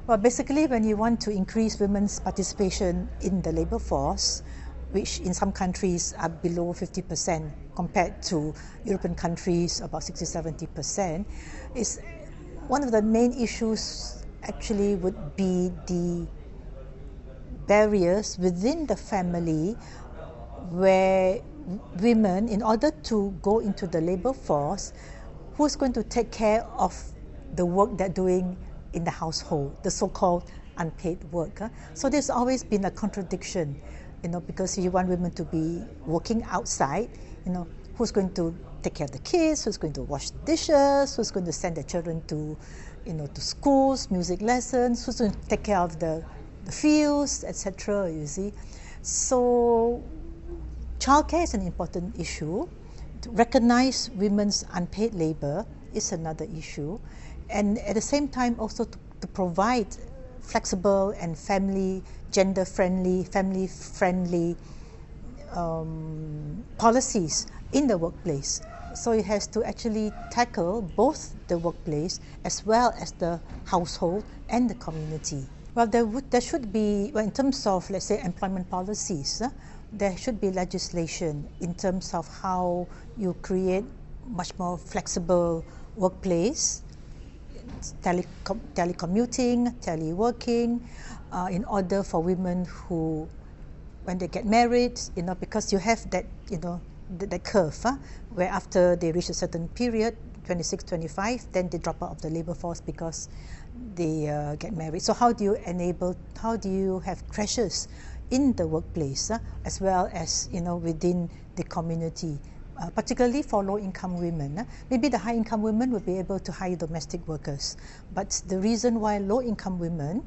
Well, basically, when you want to increase women's participation in the labour force, which in some countries are below 50% compared to European countries about 60-70%, is one of the main issues actually would be the barriers within the family where women, in order to go into the labour force, who's going to take care of the work they're doing in the household, the so-called unpaid work. So there's always been a contradiction, because you want women to be working outside, who's going to take care of the kids, who's going to wash the dishes, who's going to send their children to, to schools, music lessons, who's going to take care of the fields, etc. You see, so childcare is an important issue. To recognize women's unpaid labor is another issue, and at the same time also to provide flexible and gender-friendly, family-friendly policies in the workplace. So it has to actually tackle both the workplace as well as the household and the community. Well, there should be, in terms of, let's say, employment policies, there should be legislation in terms of how you create much more flexible workplace, telecommuting, teleworking, in order for women who, when they get married, because you have that, that curve, where after they reach a certain period, 26, 25, then they drop out of the labour force because they get married. So how do you have crashes in the workplace, as well as within the community, particularly for low-income women. Maybe the high-income women would be able to hire domestic workers, but the reason why low-income women,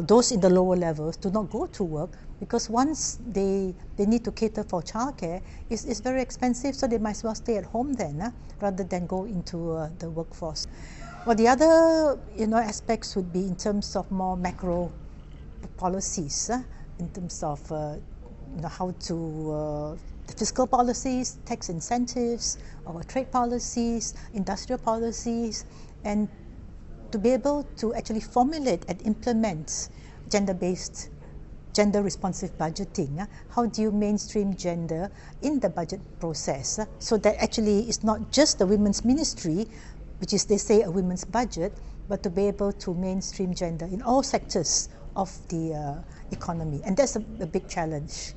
those in the lower levels, do not go to work, because once they need to cater for childcare, it's very expensive, so they might as well stay at home then, rather than go into the workforce. Well, the other aspects would be in terms of more macro policies, in terms of how to fiscal policies, tax incentives, our trade policies, industrial policies, and to be able to actually formulate and implement gender-based, gender-responsive budgeting. How do you mainstream gender in the budget process, so that actually it's not just the women's ministry, which is, they say, a women's budget, but to be able to mainstream gender in all sectors of the economy. And that's a big challenge,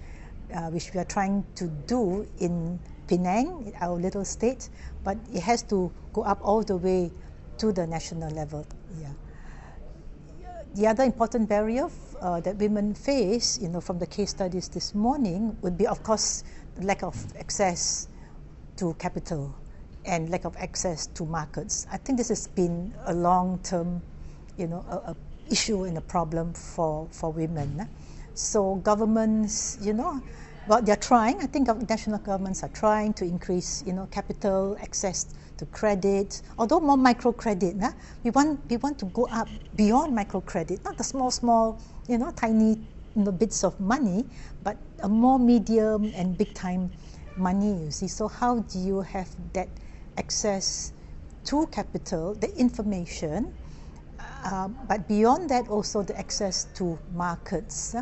which we are trying to do in Penang, our little state, but it has to go up all the way to the national level. Yeah. The other important barrier that women face, from the case studies this morning, would be, of course, the lack of access to capital and lack of access to markets. I think this has been a long-term, a issue and a problem for women. So governments, well, they're trying. I think national governments are trying to increase, capital access to credit, although more microcredit. We want to go up beyond microcredit, not the small, tiny, bits of money, but a more medium and big time money. You see, so how do you have that access to capital, the information, but beyond that also the access to markets?